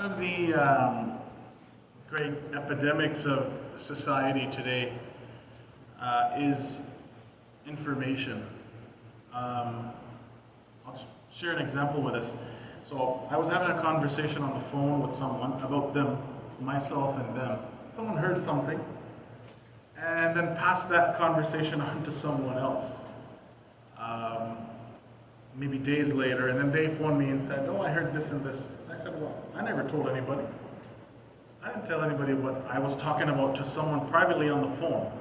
One of the great epidemics of society today is information. I'll just share an example with us. So I was having a conversation on the phone with someone about them, myself and them. Someone heard something and then passed that conversation on to someone else. Maybe days later, and then they phoned me and said, "Oh, I heard this and this." I said, "Well, I never told anybody. I didn't tell anybody what I was talking about to someone privately on the phone."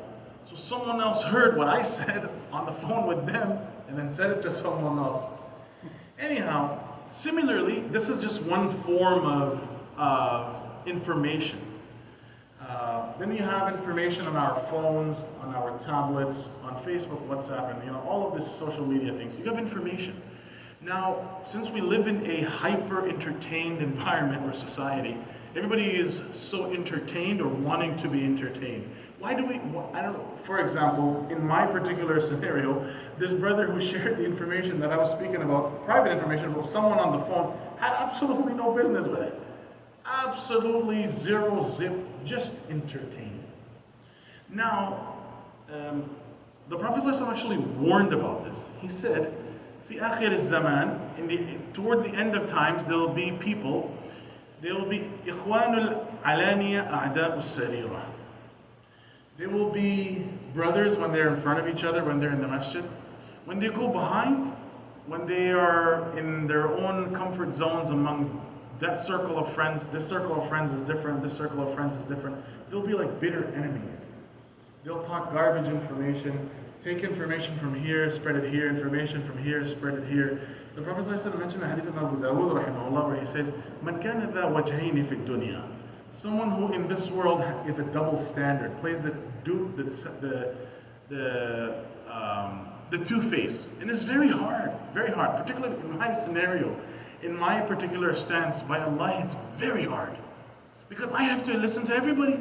So someone else heard what I said on the phone with them and then said it to someone else. Anyhow, similarly, this is just one form of information. Then you have information on our phones, on our tablets, on Facebook, WhatsApp, and all of these social media things. You have information. Now, since we live in a hyper-entertained environment or society, everybody is so entertained or wanting to be entertained. Why do we, I don't know, for example, in my particular scenario, this brother who shared the information that I was speaking about, private information about someone on the phone, had absolutely no business with it. Absolutely zero zip, just entertained. Now, the Prophet ﷺ actually warned about this. He said, في آخر الزمان, toward the end of times, there will be people, there will be إخوان العلانية أعداء السريرة. They will be brothers when they're in front of each other, when they're in the masjid. When they go behind, when they are in their own comfort zones among that circle of friends, this circle of friends is different, this circle of friends is different, they'll be like bitter enemies. They'll talk garbage information, take information from here, spread it here, information from here, spread it here. The Prophet ﷺ mentioned a hadith of Abu Dawud rahimahullah where he says, "Man kana dha wajhayni fi dunya." Someone who in this world is a double standard, plays the two-face. And it's very hard, particularly in my scenario. In my particular stance, by Allah, it's very hard. Because I have to listen to everybody.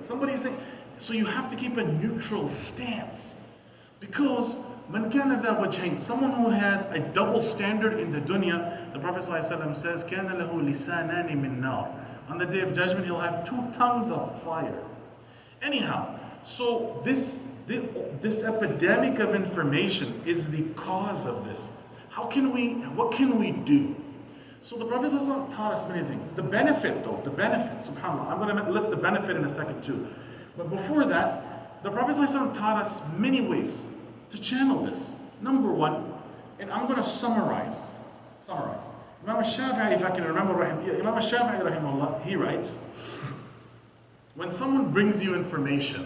Somebody is saying, so you have to keep a neutral stance. Because man kana dha wajhayn, someone who has a double standard in the dunya, the Prophet ﷺ says, kana lahu lisanani min nar. On the day of judgment, he'll have two tongues of fire. Anyhow, so this epidemic of information is the cause of this. What can we do? So the Prophet ﷺ taught us many things. The benefit, subhanAllah, I'm going to list the benefit in a second too. But before that, the Prophet ﷺ taught us many ways to channel this. Number one, and I'm going to summarize. Imam al-Shafi'i, if I can remember, Imam al-Shafi'i rahimahullah, he writes, when someone brings you information,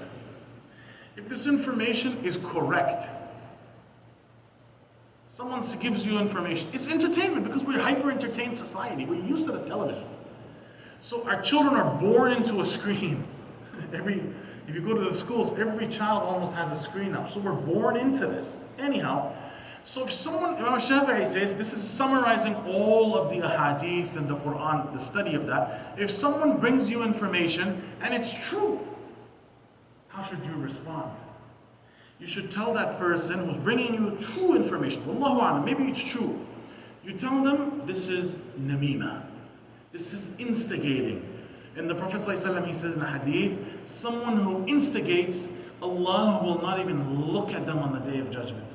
if this information is correct, someone gives you information. It's entertainment because we're a hyper-entertained society. We're used to the television. So our children are born into a screen. If you go to the schools, every child almost has a screen now. So we're born into this. Anyhow, so if someone, Imam Shafi'i says, this is summarizing all of the ahadith and the Quran, the study of that. If someone brings you information and it's true, how should you respond? You should tell that person who's bringing you true information, Wallahu a'lam, maybe it's true. You tell them this is namima. This is instigating. And the Prophet ﷺ, he says in the hadith, someone who instigates, Allah will not even look at them on the day of judgment.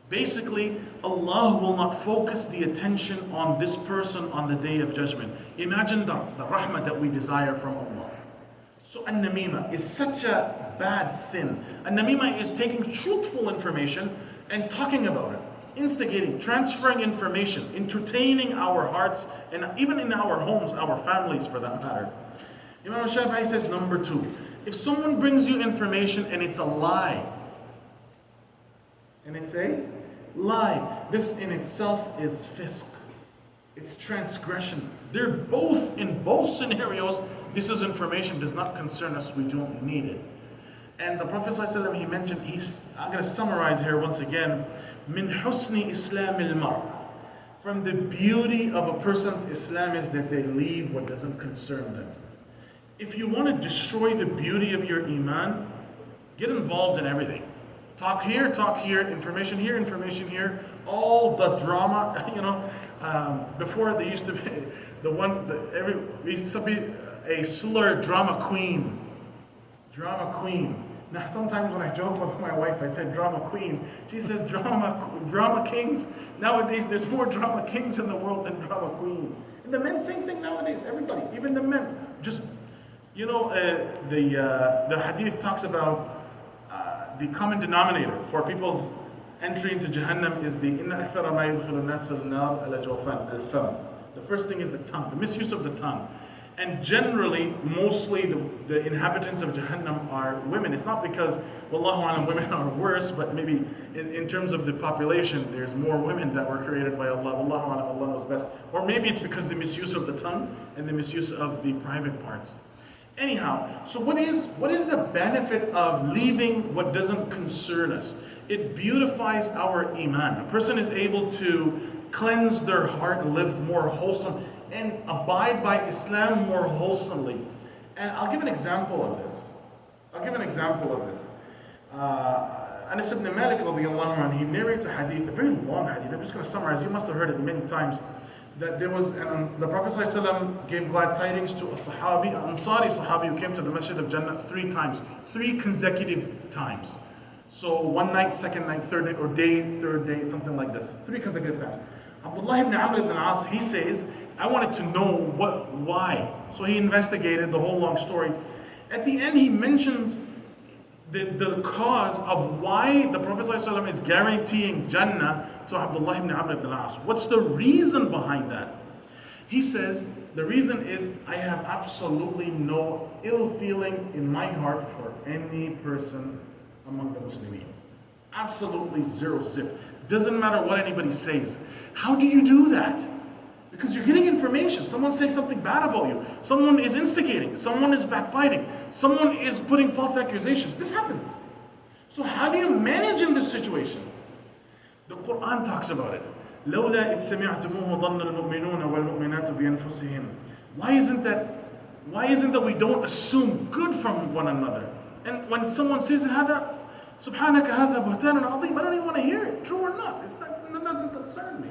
Basically, Allah will not focus the attention on this person on the day of judgment. Imagine the rahmah that we desire from Allah. So an-namima is such a bad sin. An-namima is taking truthful information and talking about it, instigating, transferring information, entertaining our hearts, and even in our homes, our families for that matter. Imam Shafi'i says, number two, if someone brings you information and it's a lie, this in itself is fisq. It's transgression. They're both, in both scenarios, this is information, does not concern us, we don't need it. And the Prophet ﷺ, he mentioned, I'm going to summarize here once again, min husni islam al-mar. From the beauty of a person's Islam is that they leave what doesn't concern them. If you want to destroy the beauty of your iman, get involved in everything. Talk here, information here, all the drama, Before there used to be we used to be a slur, drama queen. Drama queen. Now sometimes when I joke with my wife, I said drama queen. She says drama kings. Nowadays there's more drama kings in the world than drama queens. And the men, same thing nowadays, everybody, even the men. Just, the hadith talks about the common denominator for people's entry into Jahannam is the inna akthara ma yudkhilu an-nas al-nar al-jawfan, al-fam. The first thing is the tongue, the misuse of the tongue. And generally, mostly the inhabitants of Jahannam are women. It's not because, wallahu alam, women are worse, but maybe in terms of the population, there's more women that were created by Allah. Wallahu alam, Allah knows best. Or maybe it's because the misuse of the tongue and the misuse of the private parts. Anyhow, so what is the benefit of leaving what doesn't concern us? It beautifies our iman. A person is able to cleanse their heart and live more wholesome and abide by Islam more wholesomely. And I'll give an example of this. Anas ibn Malik radiallahu anhu, he narrates a hadith, a very long hadith. I'm just going to summarize. You must have heard it many times. That there was, the Prophet ﷺ gave glad tidings to a Sahabi, an Ansari Sahabi who came to the Masjid of Jannah 3 times, 3 consecutive times. So one night, second night, third night, or day, third day, something like this. 3 consecutive times. Abdullah ibn Amr ibn al-As, he says, I wanted to know why. So he investigated the whole long story. At the end, he mentions the cause of why the Prophet ﷺ is guaranteeing Jannah to Abdullah ibn Amr ibn al-As. What's the reason behind that? He says, the reason is, I have absolutely no ill feeling in my heart for any person among the Muslimin. Absolutely zero zip. Doesn't matter what anybody says. How do you do that? Because you're getting information. Someone says something bad about you. Someone is instigating. Someone is backbiting. Someone is putting false accusations. This happens. So how do you manage in this situation? The Quran talks about it. لولا إذ سمعتموه ظن المؤمنون والمؤمنات بأنفسهم. Why isn't that we don't assume good from one another? And when someone says هذا سبحانك هذا بهتان عظيم, I don't even want to hear it, true or not. That doesn't concern me.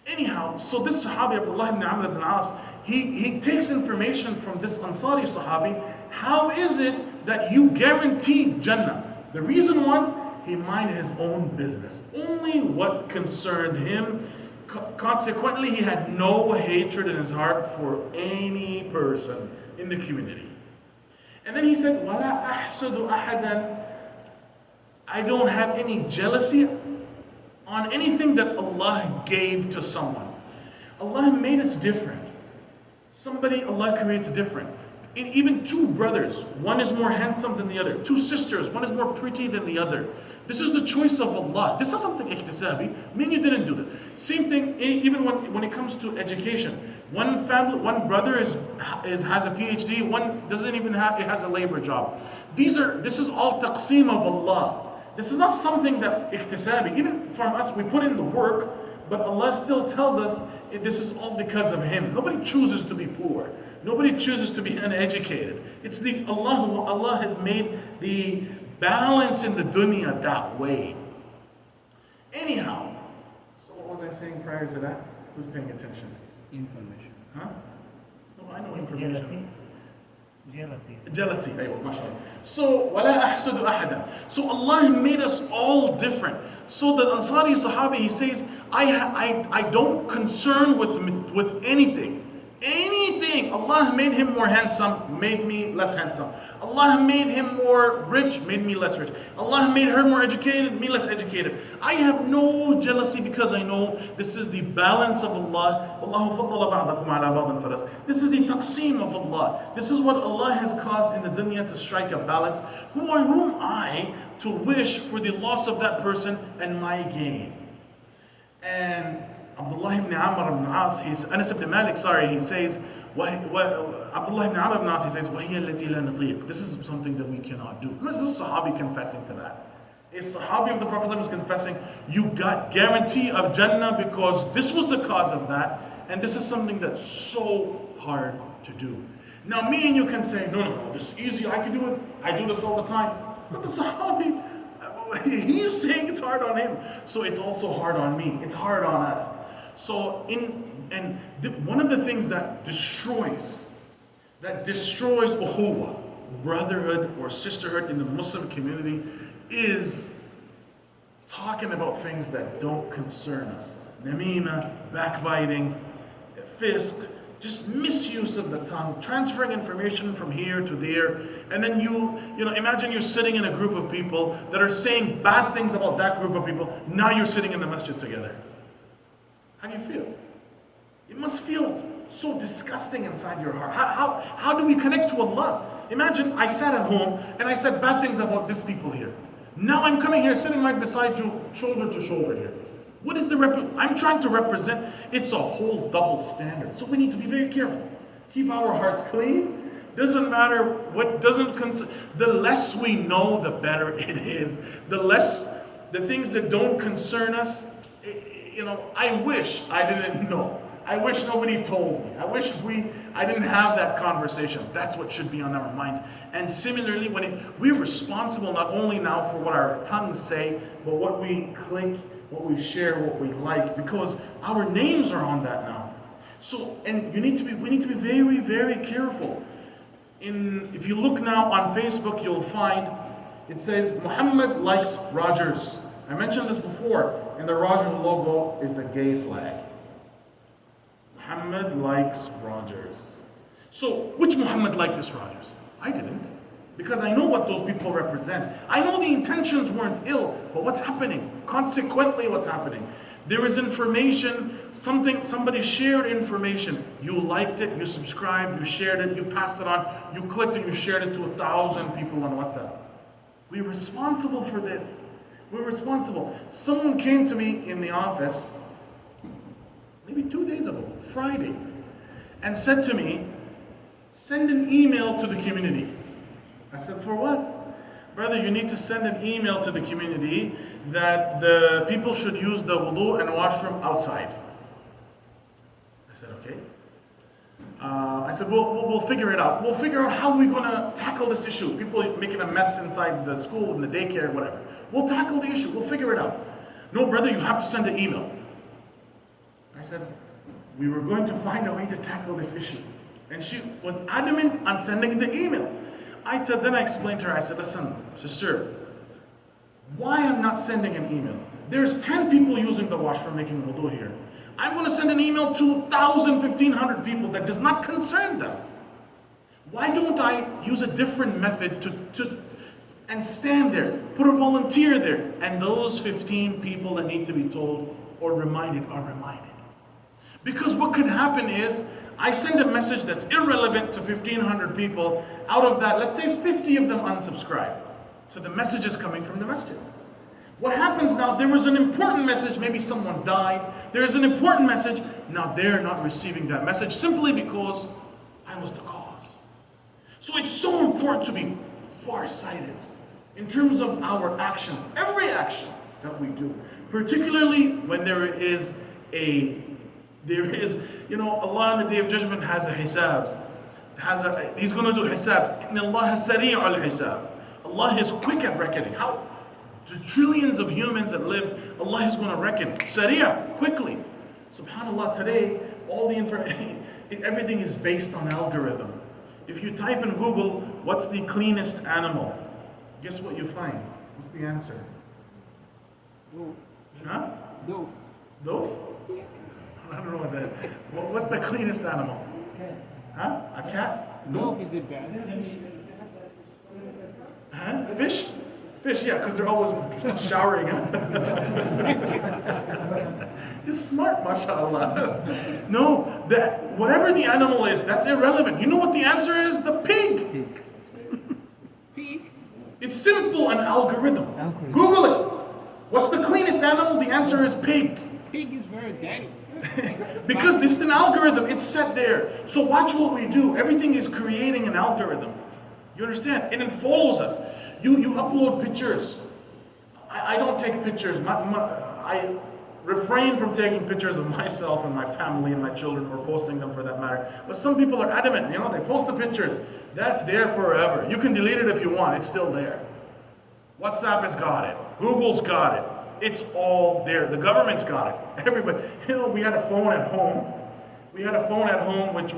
Anyhow, so this Sahabi, Abdullah ibn Amr ibn al-As, he takes information from this Ansari Sahabi. How is it that you guaranteed Jannah? The reason was, he minded his own business. Only what concerned him. Consequently, he had no hatred in his heart for any person in the community. And then he said, وَلَا أَحْسُدُ أَحَدًا. I don't have any jealousy on anything that Allah gave to someone. Allah made us different. Somebody Allah creates different. Even 2 brothers, one is more handsome than the other. 2 sisters, one is more pretty than the other. This is the choice of Allah. This is not something iktisabi. I mean, you didn't do that. Same thing, even when it comes to education. One brother has a PhD, one doesn't even have, it has a labor job. This is all taqseem of Allah. This is not something that iktisabi. Even from us, we put in the work, but Allah still tells us this is all because of Him. Nobody chooses to be poor. Nobody chooses to be uneducated. It's Allah has made the balance in the dunya that way. Anyhow, so what was I saying prior to that? Who's paying attention? Information. Huh? No, I know information. Jealousy. So, وَلَا أَحْسُدُ أَحَدًا. So Allah made us all different. So the Ansari Sahabi, he says, I don't concern with anything. Anything. Allah made him more handsome, made me less handsome. Allah made him more rich, made me less rich. Allah made her more educated, me less educated. I have no jealousy because I know this is the balance of Allah. This is the taqseem of Allah. This is what Allah has caused in the dunya to strike a balance. Who am I to wish for the loss of that person and my gain? And Abdullah ibn Amr ibn al-As, Anas ibn Malik, he says, Abdullah ibn Amr ibn al-As, he says, وَهِيَ الَّتِي لَا نَطِيقُ. This is something that we cannot do. This is a Sahabi confessing to that. A Sahabi of the Prophet is confessing, you got guarantee of Jannah because this was the cause of that, and this is something that's so hard to do. Now me and you can say, no, this is easy, I can do it, I do this all the time. But the Sahabi, he's saying it's hard on him, so it's also hard on me, it's hard on us. One of the things that destroys ukhuwah, brotherhood or sisterhood in the Muslim community, is talking about things that don't concern us. Namima, backbiting, fisk, just misuse of the tongue, transferring information from here to there, and then imagine you're sitting in a group of people that are saying bad things about that group of people. Now you're sitting in the masjid together. How do you feel? It must feel so disgusting inside your heart. How do we connect to Allah? Imagine I sat at home and I said bad things about these people here. Now I'm coming here, sitting right beside you, shoulder to shoulder here. What is I'm trying to represent? It's a whole double standard. So we need to be very careful. Keep our hearts clean. Doesn't matter what the less we know, the better it is. The things that don't concern us, I wish I didn't know. I wish nobody told me. I didn't have that conversation. That's what should be on our minds. And similarly, we're responsible not only now for what our tongues say, but what we click, what we share, what we like, because our names are on that now. So, and we need to be very, very careful. If you look now on Facebook, you'll find it says Muhammad likes Rogers. I mentioned this before, and the Rogers logo is the gay flag. Muhammad likes Rogers. So, which Muhammad liked this Rogers? I didn't. Because I know what those people represent. I know the intentions weren't ill, but what's happening? Consequently, what's happening? There is information, somebody shared information. You liked it, you subscribed, you shared it, you passed it on, you clicked and you shared it to 1,000 people on WhatsApp. We're responsible for this. We're responsible. Someone came to me in the office, maybe 2 days ago, Friday, and said to me, send an email to the community. I said, for what? Brother, you need to send an email to the community that the people should use the wudu and washroom outside. I said, okay. I said, we'll figure it out. We'll figure out how we're going to tackle this issue. People making a mess inside the school, in the daycare, whatever. We'll tackle the issue. We'll figure it out. No, brother, you have to send an email. I said, we were going to find a way to tackle this issue. And she was adamant on sending the email. Then I explained to her, I said, listen, sister, why I'm not sending an email? There's 10 people using the washroom making wudu here. I'm going to send an email to 1,000, 1,500 people that does not concern them. Why don't I use a different method and stand there, put a volunteer there, and those 15 people that need to be told or reminded are reminded? Because what could happen is, I send a message that's irrelevant to 1,500 people. Out of that, let's say 50 of them unsubscribe. So the message is coming from the masjid. What happens now, there was an important message, maybe someone died. There is an important message, now they're not receiving that message simply because I was the cause. So it's so important to be far-sighted in terms of our actions, every action that we do. Particularly when there is, Allah on the Day of Judgment has a hisab. He's going to do hisab. Inna Allah sari'ul hisab. Allah is quick at reckoning. How? The trillions of humans that live, Allah is going to reckon. Sari'a, quickly. SubhanAllah, today, all the information, everything is based on algorithm. If you type in Google, what's the cleanest animal? Guess what you find? What's the answer? Dove. Huh? Dove. Dove? I don't know what that is. What's the cleanest animal? Huh? A cat? Dove is a bad. Huh? Fish? Fish, yeah, because they're always showering. You're smart, mashallah. No, whatever the animal is, that's irrelevant. You know what the answer is? The pig. Pig? It's simple, an algorithm. Google it. What's the cleanest animal? The answer is pig. Pig is very dirty. Because this is an algorithm, it's set there. So watch what we do. Everything is creating an algorithm. You understand? And it follows us. You upload pictures. I don't take pictures. I refrain from taking pictures of myself and my family and my children, or posting them for that matter. But some people are adamant, they post the pictures. That's there forever. You can delete it if you want, it's still there. WhatsApp has got it. Google's got it. It's all there. The government's got it. Everybody. We had a phone at home. We had a phone at home which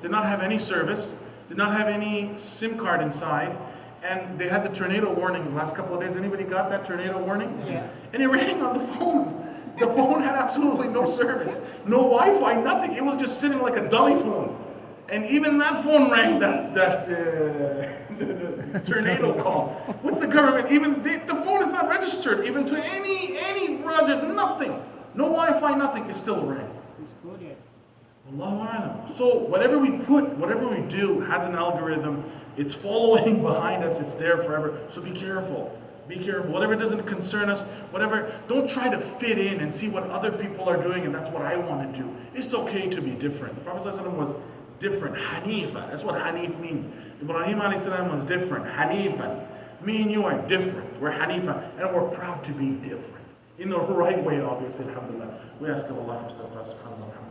did not have any service, did not have any SIM card inside, and they had the tornado warning the last couple of days. Anybody got that tornado warning? Yeah. And it rang on the phone. The phone had absolutely no service, no Wi-Fi, nothing. It was just sitting like a dummy phone. And even that phone rang that tornado call. What's the government? Even the phone is not registered even to any Rogers, nothing. No Wi-Fi, nothing. It still rang. It's good, yeah. Allahu Alam. So whatever we put, whatever we do has an algorithm. It's following behind us. It's there forever. So be careful. Be careful. Whatever doesn't concern us, whatever, don't try to fit in and see what other people are doing and that's what I want to do. It's okay to be different. The Prophet ﷺ was different. Hanifa. That's what Hanif means. Ibrahim a.s. was different. Hanifan. Me and you are different. We're Hanifa and we're proud to be different. In the right way, obviously, alhamdulillah. We ask Allah subhanahu wa ta'ala.